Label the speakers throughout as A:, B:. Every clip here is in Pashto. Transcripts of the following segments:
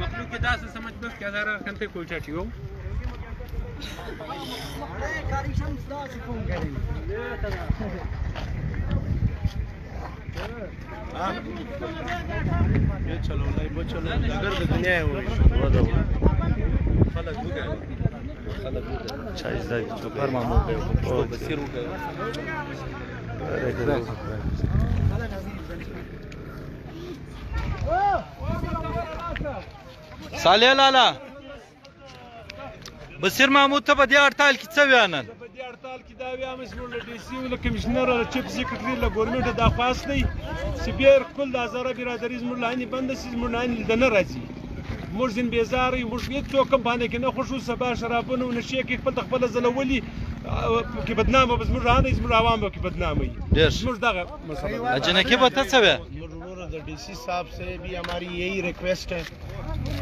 A: مخلوق دا څه سمجھ بس کې هزار کنته کول چاټي وو
B: یہ چلو نہیں وہ چلو اگر دنیا ہے وہ خلق ہو گئے
C: چایز دا جو پر محمود
B: وہ بصیر ہو گئے
C: صالح لالا بصیر محمود ته په دې هړتال کې څه ویانل
B: په دې هړتال کې دا ویام چې موږ له ډي سي او له کمشنر او چیف سیکرټري له ګورنمنټ د خواست دی چې بیا خپل د هزاره برادري زموږ لاندې بنده شي زموږ لاندې د نه راځي موږ ځین بیزار یو موږ هیڅ څوک هم باندې کې نه خوښو سبا شرابونه او نشې کې خپل ځلولي کې بدنامه به زموږ رانه زموږ عوام به کې بدنامه وي زموږ دغه مسله
C: اجنکی به ته څه وی
D: ڈی سی صاحب سے بھی ہماری یہی ریکویسٹ ہے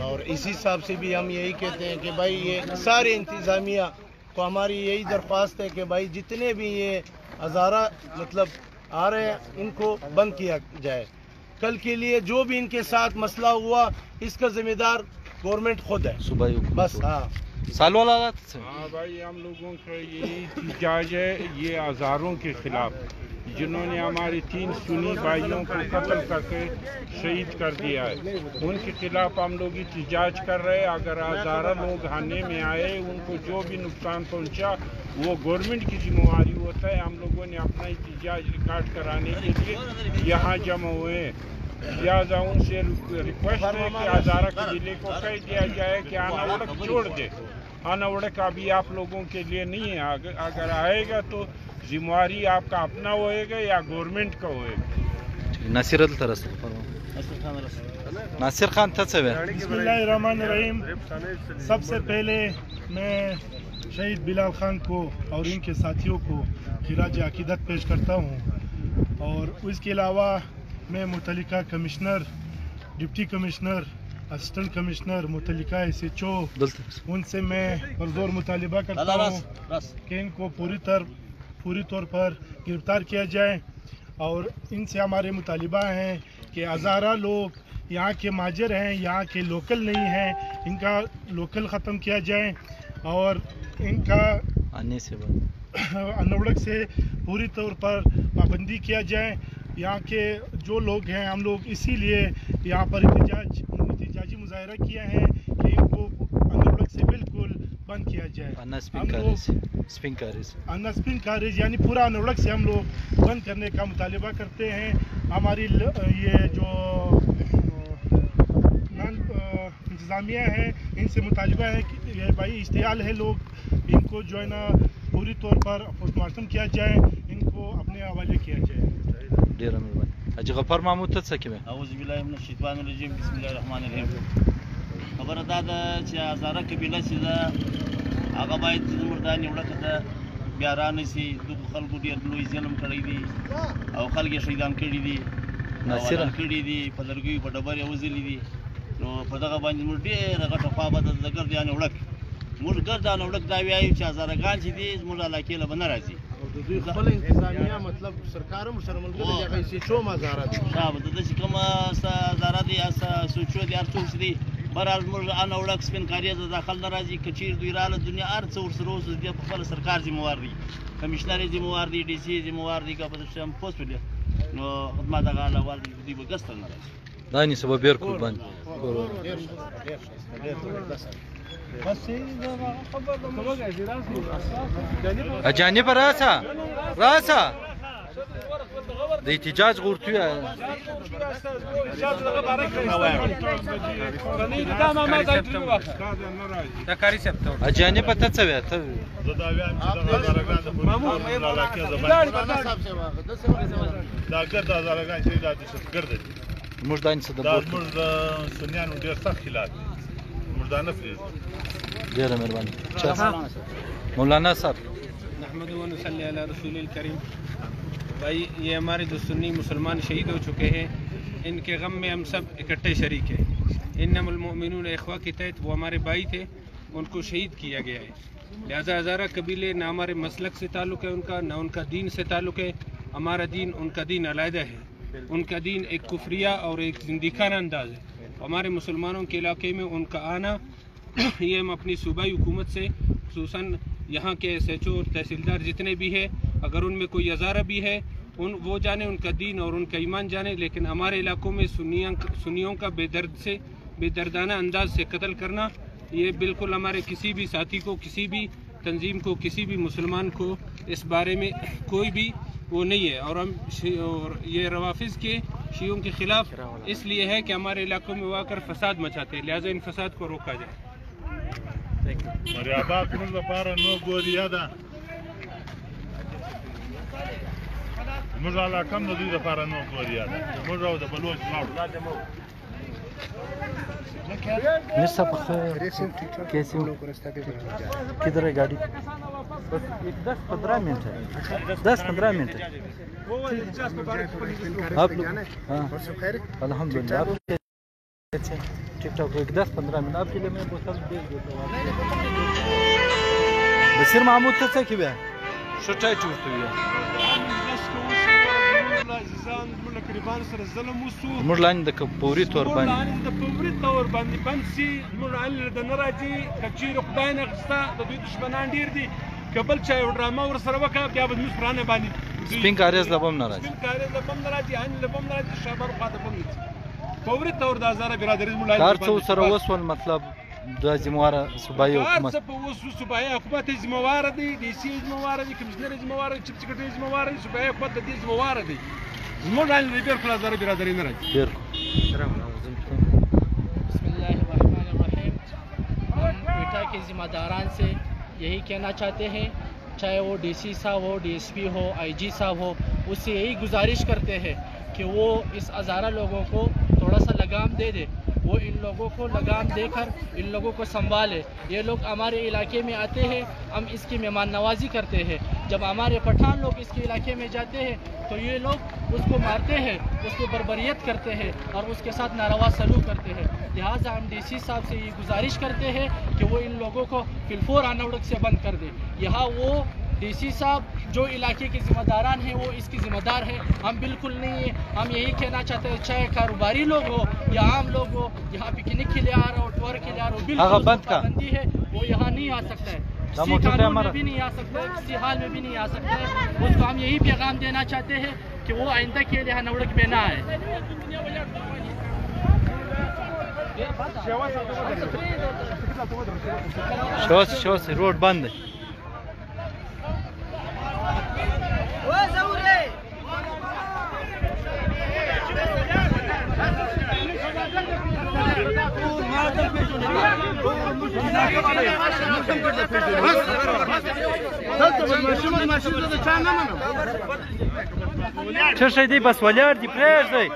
D: اور اسی صاحب سے بھی ہم یہی کہتے ہیں کہ بھائی یہ سارے انتظامیہ کو ہماری یہی درخواست ہے کہ بھائی جتنے بھی یہ ہزارہ مطلب آ رہے ہیں ان کو بند کیا جائے کل کے لیے جو بھی ان کے ساتھ مسئلہ ہوا اس کا ذمہ دار گورنمنٹ خود ہے بس ہاں
C: سالو لالا
E: ہاں بھائی ہم لوگوں کا یہی احتجاج ہے یہ ہزاروں کے خلاف جنہوں نے ہمارے 3 سنی بھائیوں کو قتل کر کے شہید کر دیا ہے ان کے خلاف ہم لوگ احتجاج کر رہے ہیں اگر ہزارہ لوگ آنے میں آئے ان کو جو بھی نقصان پہنچا وہ گورنمنٹ کی ذمہ داری ہوتا ہے ہم لوگوں نے اپنا احتجاج ریکارڈ کرانے کے لیے یہاں جمع ہوئے ہیں لہٰذا ان سے ریکویسٹ ہے کہ ہزارہ قبیلے کو کہہ دیا جائے کہ آنا وڑک چھوڑ دے آنا وڑک ابھی آپ لوگوں کے لیے نہیں ہے اگر آئے گا تو ذمہ داری آپ کا اپنا ہوئے گا یا گورنمنٹ کا ہوئے گا
C: ناصر ناصر خان تھا سے
D: بسم اللہ الرحمن الرحیم سب سے پہلے میں شہید بلال خان کو اور ان کے ساتھیوں کو خراج عقیدت پیش کرتا ہوں اور اس کے علاوہ میں متعلقہ کمشنر ڈپٹی کمشنر اسسٹنٹ کمشنر متعلقہ SHO ان سے میں پرزور مطالبہ کرتا ہوں کہ ان کو پوری طور پر گرفتار کیا جائے اور ان سے ہمارے مطالبہ ہیں کہ ہزارہ لوگ یہاں کے ماجر ہیں یہاں کے لوکل نہیں ہیں ان کا لوکل ختم کیا جائے اور ان کا انوڑک سے پوری طور پر پابندی کیا جائے یہاں کے جو لوگ ہیں ہم لوگ اسی لیے یہاں پر احتجاجی مظاہرہ کیا ہے کہ ان کو انوڑک سے بالکل بند کیا جائے اسپن کاریج یعنی پورا انوڑک سے ہم لوگ بند کرنے کا مطالبہ کرتے ہیں ہماری یہ جو انتظامیہ ہے ان سے مطالبہ ہے کہ یہ بھائی اشتعال ہے لوگ ان کو جو ہے نا پوری طور پر پوسٹ مارٹم کیا جائے ان کو اپنے حوالے کیا جائے
C: حاجی غفار محمود ته څه کوي
F: اعوذ بالله من الشیطان الرجیم بسم الله الرحمن الرحیم خبره دا ده چې هزاره قبیله چې ده هغه باید زموږ دا نیوړه ده بیا رانشي دغو خلکو ډېر لوی ظلم کړی دي او خلک یې شهیدان کړي دي ناصره کړي دي په لرګیو په ډبرې وځلي دي نو په دغه باندې موږ ډېره غټه خوا بده د ګردیانې وړک موږ ګردانه وړک دا وایو چې هزارهګان چې دي زموږ علاقې له به نه راځي
D: خپل انتظامیہ مطلب سرکار هم سره ملګری دی هغه SHO هزاره دي
F: شابه د داسې کومه هزاره دي SHO دي هر څوک چې دي بهرحال موږ ان وړک سپین کاریه د داخل نه راځي که چیر دوی راله دنیا هر څه ورسره اوس دی په خپله سرکار ذمهوار دی کمیشنر یې ذمهوار دی DC یې ذمهوار دی که په داسې هم پوسټ ولې نو خدمت هغه احوال دوی به ګسته نه راځي
C: دا نیسه به بیرکل باندې اجانب راسا د احتجاج غورتوی اجانب ته څه وی ته
D: دا ګرد هزارهګان چې دا ګرد دي
C: موږ دا انسه د
D: موږ د سنیانو ډېر سخت خلاف مردانہ فریض
C: ډېره مهرباني مولانا صاحب
A: نحمد و نصلی علی رسول الکریم بھائی یہ ہمارے جو سنی مسلمان شہید ہو چکے ہیں ان کے غم میں ہم سب اکٹھے شریک ہیں انما المؤمنون اخوہ کے تحت وہ ہمارے بھائی تھے ان کو شہید کیا گیا ہے. لہذا ہزارہ قبیلے نہ ہمارے مسلک سے تعلق ہے ان کا، نہ ان کا دین سے تعلق ہے. ہمارا دین ان کا دین علیحدہ ہے. ان کا دین ایک کفریہ اور ایک زندیقانہ انداز ہے. ہمارے مسلمانوں کے علاقے میں ان کا آنا یہ ہم اپنی صوبائی حکومت سے خصوصاً یہاں کے ایس ایچ او اور تحصیلدار جتنے بھی ہیں، اگر ان میں کوئی ہزارہ بھی ہے وہ جانے ان کا دین اور ان کا ایمان جانے، لیکن ہمارے علاقوں میں سنیوں کا بے دردانہ انداز سے قتل کرنا یہ بالکل ہمارے کسی بھی ساتھی کو، کسی بھی تنظیم کو، کسی بھی مسلمان کو اس بارے میں کوئی بھی وہ نہیں ہے. اور ہم یہ روافظ کے شیعوں کے خلاف اس لیے ہے کہ ہمارے علاقوں میں وہ آ کر فساد مچاتے ہیں، لہٰذا ان فساد کو روکا جائے.
D: موږ علاقه د دوی لپاره نو ګوریا ده موږ او د بلوچ لاړو
C: نسا بخیر کیسے ہو؟ کدھر ہے گاڑی؟ بس 10-15 منٹ ہے، 10-15 منٹ ہے. آپ لوگ ہاں الحمد للہ آپ ٹھیک ٹھاک ہو؟ 10-15 منٹ آپ کے لیے میں بوتل بھیج دیتا ہوں. بصیر محمود ته څه کوي؟ شټای چورته وي. موږ لاندې د پوري تور
B: باندې بند سي موږ لاندې د نه راځي که چیرې خدای نه اخیسته د دوی دشمنان ډېر دي که بل چا یو ډرامه ورسره وکړه بیا به زموږ پرانه باندې
C: سپین کاریز له بم نه راځي،
B: سپین کاریز له بم نه راځي، هنې له بم نه راځي، شابر خوا ته بم نه ځي. فوري طور د هزاره برادري زموږ لاندې
C: کار څه سره وسول مطلب د ذمہواره صوبایي حکومت
B: کار څه په اوس صوبایي حکومت یې ذمہواره دی، ډي سي یې ذمہواره دی، کمشنر یې ذمہواره دی، چیف سیکرټري یې ذمہواره دی، صوبایي حکومت د دې ذمہواره دی. زموږ لاندې بالکل هزاره برادري نه راځي.
G: بسم اللہ الرحمن الرحیم. ہم کوئٹہ کے ذمہ داران سے یہی کہنا چاہتے ہیں، چاہے وہ ڈی سی صاحب ہو، ڈی ایس پی ہو، آئی جی صاحب ہو، اس سے یہی گزارش کرتے ہیں کہ وہ اس ہزارہ لوگوں کو تھوڑا سا لگام دے دے، وہ ان لوگوں کو لگام دے کر ان لوگوں کو سنبھالے. یہ لوگ ہمارے علاقے میں آتے ہیں، ہم اس کی مہمان نوازی کرتے ہیں. جب ہمارے پٹھان لوگ اس کے علاقے میں جاتے ہیں تو یہ لوگ اس کو مارتے ہیں، اس کو بربریت کرتے ہیں اور اس کے ساتھ ناروا سلوک کرتے ہیں. لہٰذا ہم ڈی سی صاحب سے یہ گزارش کرتے ہیں کہ وہ ان لوگوں کو فلفور آنوڑک سے بند کر دیں. یہاں وہ ڈی سی صاحب جو علاقے کے ذمہ داران ہیں وہ اس کی ذمہ دار ہے، ہم بالکل نہیں ہیں. ہم یہی کہنا چاہتے ہیں چاہے کاروباری لوگ ہو یا عام لوگ ہو، یہاں پکنک کے لیے آ رہا ہو، ٹور کے لیے آ رہا ہو، بالکل پابندی ہے، وہ یہاں نہیں آ سکتا ہے، کسی قانون میں بھی نہیں آ سکتا ہے، کسی حال میں بھی نہیں آ سکتا ہے. اس کو ہم یہی پیغام دینا چاہتے ہیں کہ وہ آئندہ کے لیے نوڑک میں نہ آئے.
C: شوس روڈ بند ہے. چه شي دی بس ولاړ دی پرېږدئ.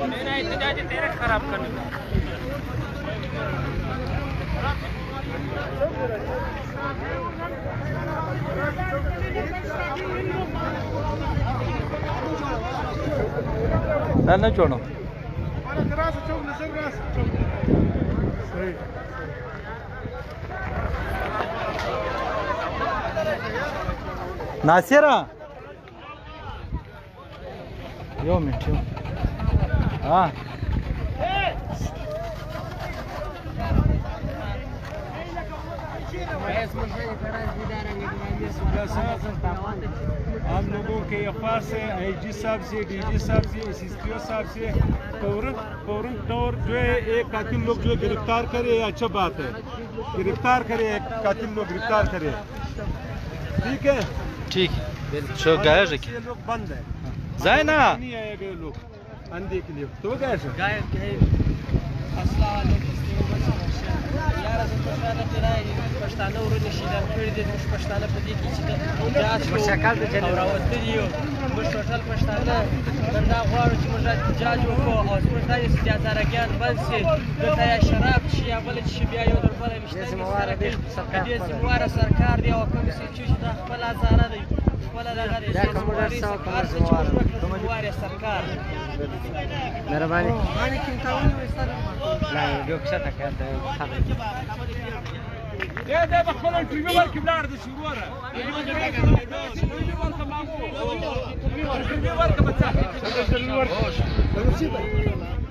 A: میرا احتجاج تیرے خراب کرنے
C: نه جوړو ناصره یو منټ ها
B: ہم لوگوں کے افواج سے آئی جی صاحب سے، ڈی جی صاحب سے، ایس ایس پی او صاحب سے فوراً طور جو ہے ایک قاتل لوگ جو گرفتار کرے، اچھا بات ہے، گرفتار کرے، ایک قاتل لوگ گرفتار کرے. ٹھیک ہے
C: ٹھیک شو گئے
B: یہ لوگ بند ہے،
C: زینا
B: نہیں آئے گئے لوگ اندھے کے لیے تو گئے سر
G: پښتانه ورونه شي دا کړی دي، پښتانه په دې کې چې دا راوتلي یو موږ ټوټل پښتانه تر دا غواړو چې موږ احتجاج وکړو او زموږ دا هزارګیان بند شي دلته یا شراب څښي یا بله څه شي بیا یو در بله ویشتل دې سره کوي دې ذمواره سرکار دی او کوم څه چې دا خپل هزاره دی خپله دغه دی ذمواري سرکار څه چې موږ وکړو ذمواره سرکار
H: مهرباني لا یو کښته کړه
B: دا به خپل انټرویو ورکړي ولاړ د شروع را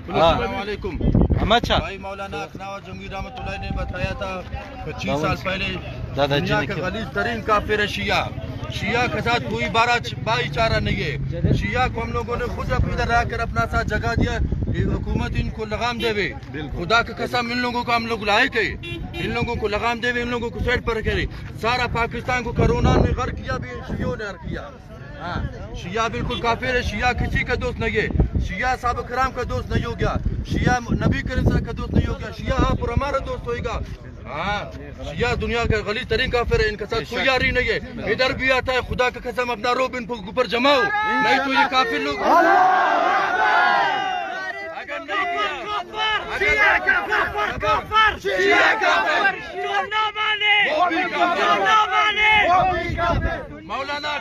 C: السلام علیکم
I: بھائی مولانا اقناوت جمہوری رحمۃ اللہ نے بتایا تھا 25 سال پہلے دنیا کا غلیظ ترین کافر ہے شیعہ کے ساتھ کوئی بھائی چارہ نہیں ہے شیعہ کو ہم لوگوں نے خود ادھر رہ کر اپنا ساتھ جگہ دیا حکومت ان کو لگام دے وے خدا کا قسم ان لوگوں کو ہم لوگ لائے تھے ان لوگوں کو لگام دے وے ان لوگوں کو سیٹ پر کرے سارا پاکستان کو کرونا نے غرق کیا بھی شیعوں نے غرق کیا ہاں شیعہ بالکل کافر ہے شیعہ کسی کا دوست نہیں ہے شیعہ صحابہ کرام کا دوست نہیں ہو گیا شیعہ نبی کریم صلی اللہ کا دوست نہیں ہو گیا شیعہ آپ اور ہمارا دوست ہوئے گا ہاں شیعہ دنیا کا غلیظ ترین کافر ہے ان کے ساتھ کوئی یاری نہیں ہے ادھر بھی آتا ہے خدا کا قسم اپنا روب ان کو اوپر جماؤ نہیں تو یہ کافر لوگ اگر نہیں مولانا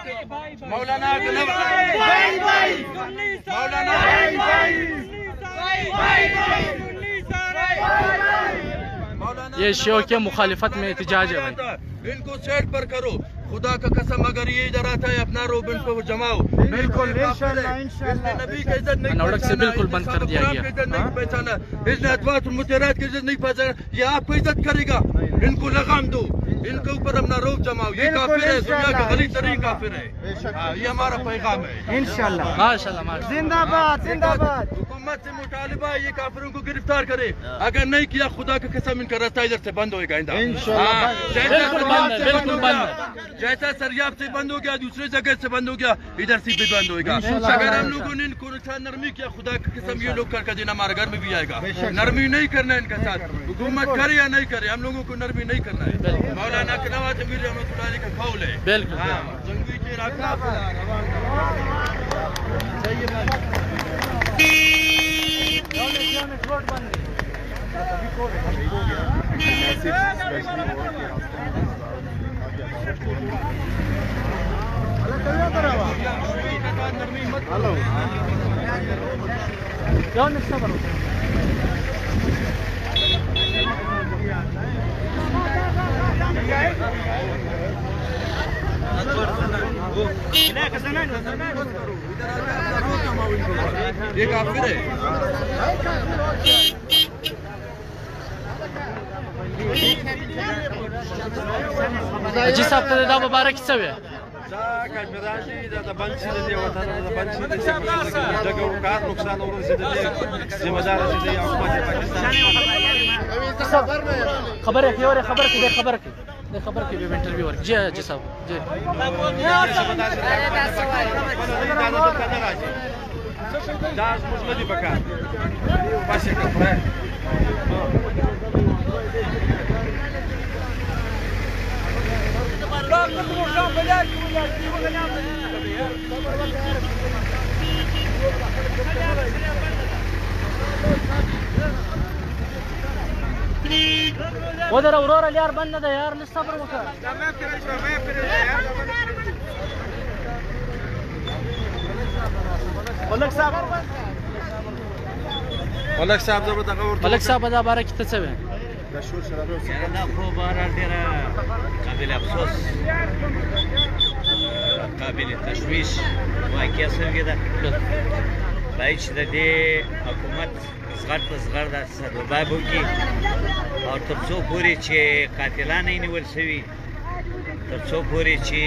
G: یہ شیعوں کے مخالفت میں احتجاج ہے
I: ان کو سیٹ پر کرو خدا کا قسم اگر یہ ادھر آتا ہے اپنا روب ان کو جماؤ بالکل نبی کا عزت نہیں
G: نوڑک سے بالکل بند کر دیا گیا
I: نہیں پہچانا اس نے ادوات المتحرات کی عزت نہیں پہچانا یہ آپ کو عزت کرے گا ان کو لگام دو ان کے اوپر اپنا روب جماؤ یہ کافر ہے دنیا کا غلیظ ترین کافر ہے یہ ہمارا پیغام ہے
G: انشاءاللہ ماشاءاللہ
H: زندہ باد زندہ باد
I: حکومت سے مطالبہ ہے یہ کافروں کو گرفتار کرے اگر نہیں کیا خدا کا قسم ان کا راستہ ادھر سے بند ہوئے گا جیسا سریاب سے بند ہو گیا دوسرے جگہ سے بند ہو گیا ادھر سے بھی بند ہوئے گا اگر ہم لوگوں نے ان کو نرمی کیا خدا کی قسم یہ لوگ کر دینا ہمارے گھر میں بھی آئے گا نرمی نہیں کرنا ان کے ساتھ حکومت کرے یا نہیں کرے ہم لوگوں کو نرمی نہیں کرنا ہے مولانا اقناوت جمہوری رحمۃ اللہ علیہ کا قول ہے
G: بالکل
I: جنگی کے علاقہ یہ کافر ہے
G: جی صاحب ته دا مبارک څه وي
I: دا کشمیران دي دا بند شي د دې وطن د بند شي د دغه کار نقصان ورسېد دي ذمہ دار دي حکومت پاکستان
G: خبر ہے اور خبر کی خبر کی بھی انٹرویو ورک جی جی صاحب جی
I: دا مثبت بکا پاسه کړه
G: ودر اورورا یار بند ده یار لږ صبر وکړه ملک صاحب
I: زبر دغه ورته
G: ملک صاحب دا باره کې ته څه وې
I: دا شور شرابه
F: دا خو باره ډېره قابل افسوس قابل تشویش واقعه شوې ده باید چې د دې حکومت زغړ په زغړ د سدوباب وکړي او تر څو پورې چې قاتلان یې نیول شوي تر څو پورې چې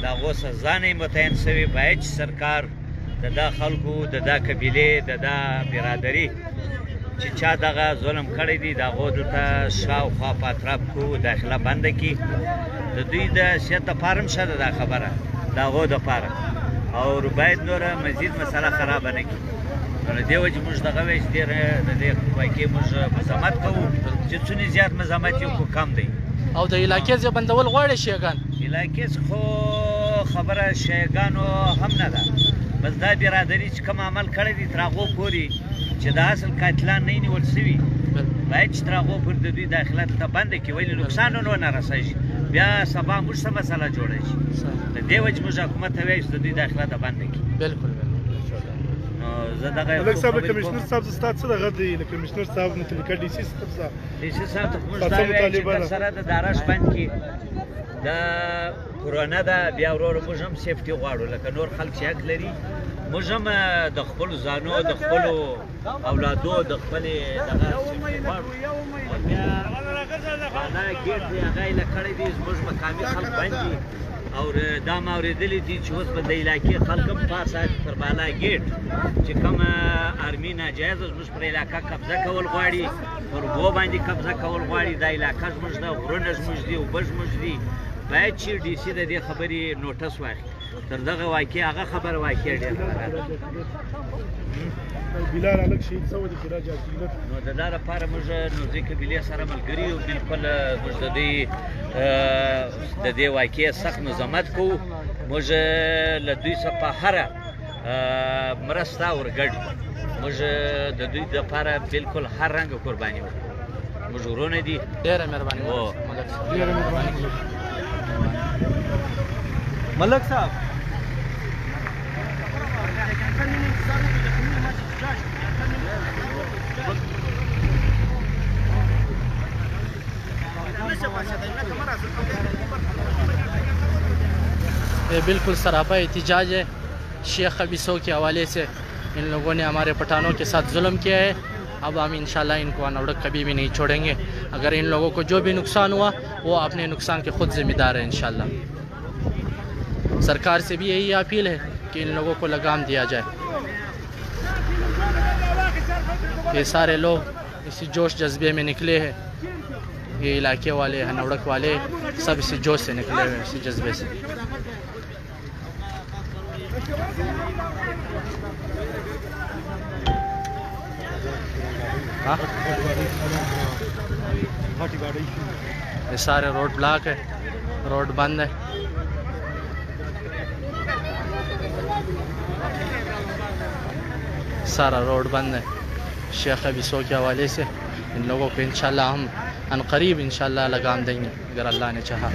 F: د هغو سزا نه یې متعین شوي باید چې سرکار د دا خلکو د دا قبیلې د دا برادري چې چا دغه ظلم کړی دی د هغو دلته شاوخوا په اطراف کو داخله بنده کړي د دوی د صحت دپاره هم ښه ده دا خبره د هغو دپاره او باید نوره مزید مسله خرابه نه کړي نو له دې وجې موږ دغه وایي چې ډېره د دې واقعې موږ مزاحمت کوو چې څونه زیات مزاحمت یې خو کم دی
G: او د علاقې ځای بندول غواړي شیګان
F: علاقې خو
J: خبره شیعګانو هم نه ده، بس دا برادري چې کوم عمل کړی دی تر هغو پورې چې د اصل قاتلان نه نیول سوي باید چې تر هغو پورې د دوی داخلات ته بنده کړي، ولې نقصان ونه رسوي، بیا سبا موږ څه مسله جوړه شي. د دې وجې موږ حکومت ته وایو چې د دوی داخلات ته بنده کړي.
G: بالکل
J: نو زه دغه
D: ملک صاحب د کمشنر صاحب ستا څه دغه دی د کمشنر صاحب متعلقه ډي سي صاحب
J: ته موږ دا وایو چې درسره د داراش بند کړي. دا کرونا ده، بیا ورو موږ هم سیفټي غواړو لکه نور خلک چې حق لري، موږ هم د خپلو ځانو د خپلو اولادو د خپلې دغه سیفټي غواړو. او بیا بالا ګیټ دی هغه یې کړی دی، زموږ مقامي خلک باندې او دا ما اورېدلي دي چې اوس به د علاقې خلک هم پاسه پر بالا ګیټ چې کومه ارمي ناجایزه زموږ پر علاقه قبضه کول غواړي، پر اوبو باندې قبضه کول غواړي، دا علاقه زموږ ده، غرونه زموږ دي، اوبه زموږ دي. باید چې ډي سي د دې خبرې نوټس واخلي، تر دغه واقع هغه خبره واقع ډېره خرابه ده.
D: بلال الګ شهید شوی د خراج عقیدت
J: نو د دا لپاره موږ نو دې قبیلې سره ملګري یو، بالکل موږ د دې واقعې سخت مذمت کوو. موږ له دوی څخه په هره مرسته ورګډ یو، موږ د دوی دپاره بالکل هر رنګه قرباني ورکوو. موږ ورونه دي.
G: ډېره مهرباني
C: ډېره مهرباني ملک صاحب.
G: बिल्कुल सरापा एहतिजाज है शेख खबीसों के हवाले से। इन लोगों ने हमारे पठानों के साथ जुल्म किया है, अब हम इंशाल्लाह इनको अनवड़क कभी भी नहीं छोड़ेंगे। अगर इन लोगों को जो भी नुकसान हुआ वो अपने नुकसान के खुद जिम्मेदार है इंशाल्लाह। सरकार से भी यही अपील है कि इन लोगों को लगाम दिया जाए। ये सारे लोग इसी जोश जज्बे में निकले हैं, ये इलाके वाले हनवड़क वाले सब इसी जोश से निकले हुए, इसी जज्बे से। ये सारे रोड ब्लॉक है, रोड बंद है। सारा रोड बंद है शेख खबीसों के हवाले से। इन लोगों को इंशाल्लाह हम अनकरीब इंशाल्लाह लगाम देंगे अगर अल्लाह ने चाहा।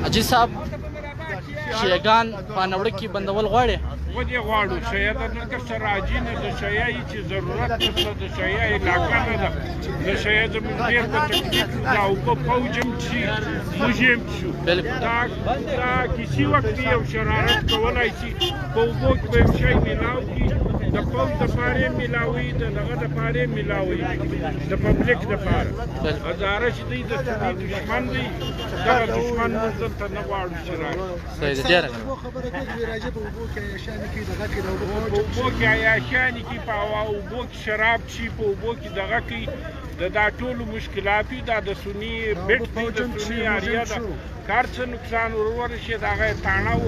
G: अजी साहब شیعگان په نوړه کې بندول غواړي
E: ودې غواړو شیعه دلته سره راځي نه، د شیعه هیڅ ضرورت نشته، د شیعه علاقه نه ده، د شیعه زموږ ډېر په تکلیف ده او په فوج هم چې موږ هم شو. دا کسی وخت یو شرارت کولی شي، په اوبو کې به یو شی میلاو کړي، د فوج دپاره یې میلاوي، د دغه دپاره یې میلاوي، د پبلک دپاره. هزاره چې دی د سني دشمن دی، دغه دشمن موږ دلته نه غواړو چې راشي. اوبو کې عیاشانې کوي، په اوبو کې شراب څښي، په اوبو کې دغه کوي. دا ټولو مشکلات دا د سني بیټ دی، د سني اریه ده، کار څه نقصان ورورشي د هغه تاڼه و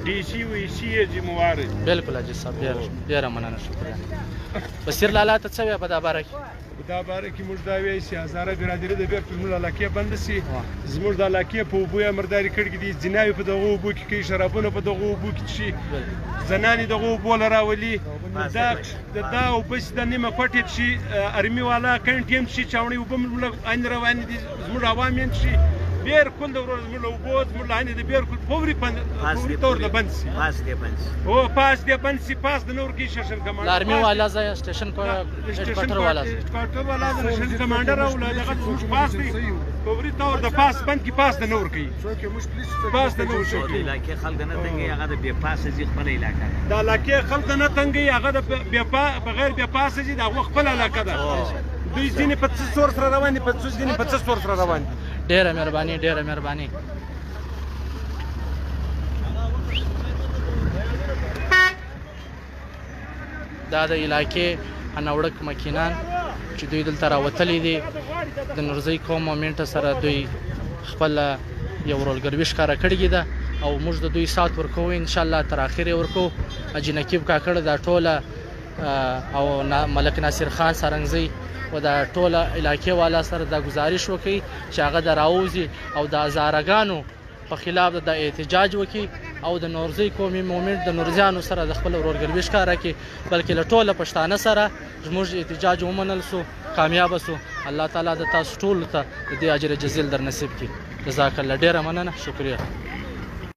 E: ډي سي وي سي یې ذموار دی.
G: بالکل حاجي صاحب ډېره مننه، شکریه. بصیر لالا ته څه وایې په دا باره کې؟
B: په دا باره کې موږ دا وایو چې هزاره برادري د بیا زموږ علاقې بنده سي، زموږ د علاقې په اوبو یې مرداري کړي دي، ځیناوې په دغو اوبو کې کوي، شرابونه په دغو اوبو کې څښي، زنانې دغو اوبو له راولي. دا اوبه چې د نیمه کوټې څښي، ارمي والا کنټ یې هم څښي، چاوڼۍ اوبه مو عین روانې دي، زموږ عوام یې څښي. بالکل د ورځ موږ اوبو زموږ لاندې د بالکل فوري طور د بند سي،
J: پاس دی بند سي،
B: او پاس دی بند سي، پاس د نور کې ششن کمانډر
G: لارمي والا ځای سټیشن کوارټر والا
B: د ششن کمانډر او دغه زموږ پاس دی، فوري طور د پاس بند کې پاس د نور کوي، پاس د نور شي.
J: علاقې خلک نه تنګي، هغه د بې پاسه ځي خپل علاقه ده.
B: د علاقې خلک نه تنګي، هغه د بغیر بې پاسه ځي، د هغه خپل علاقه ده. دوی ځینې په څه سور سره روان دي، په ځینې په څه سور سره روان دي.
G: ډېره مهرباني، ډېره مهرباني. دا د علاقې اناوړک مکینان چې دوی دلته راوتلي دي د نورزۍ قوم مومنټ سره دوی خپل یو ورورګلوي ښکاره کړې ده او موږ د دوی سات ورکوو انشاءالله تر اخره ورکوو. حاجي نقیب کاکړ دا ټوله او ملک ناصر خان سرنګزی و دا ټوله علاقې والا سره دا گزارش وکړي چې هغه د راوځي او د هزارهګانو په خلاف د احتجاج وکړي او د نورزۍ قومي مومنټ د نورزیانو سره د خپل ورورګلوي ښکاره کړي، بلکې له ټوله پښتانه سره زموږ احتجاج ومنل سو، کامیابه سو. الله تعالی د تاسو ټولو ته د دې اجر جزیل در نصیب کړي. جزاک الله، ډېره مننه، شکریه.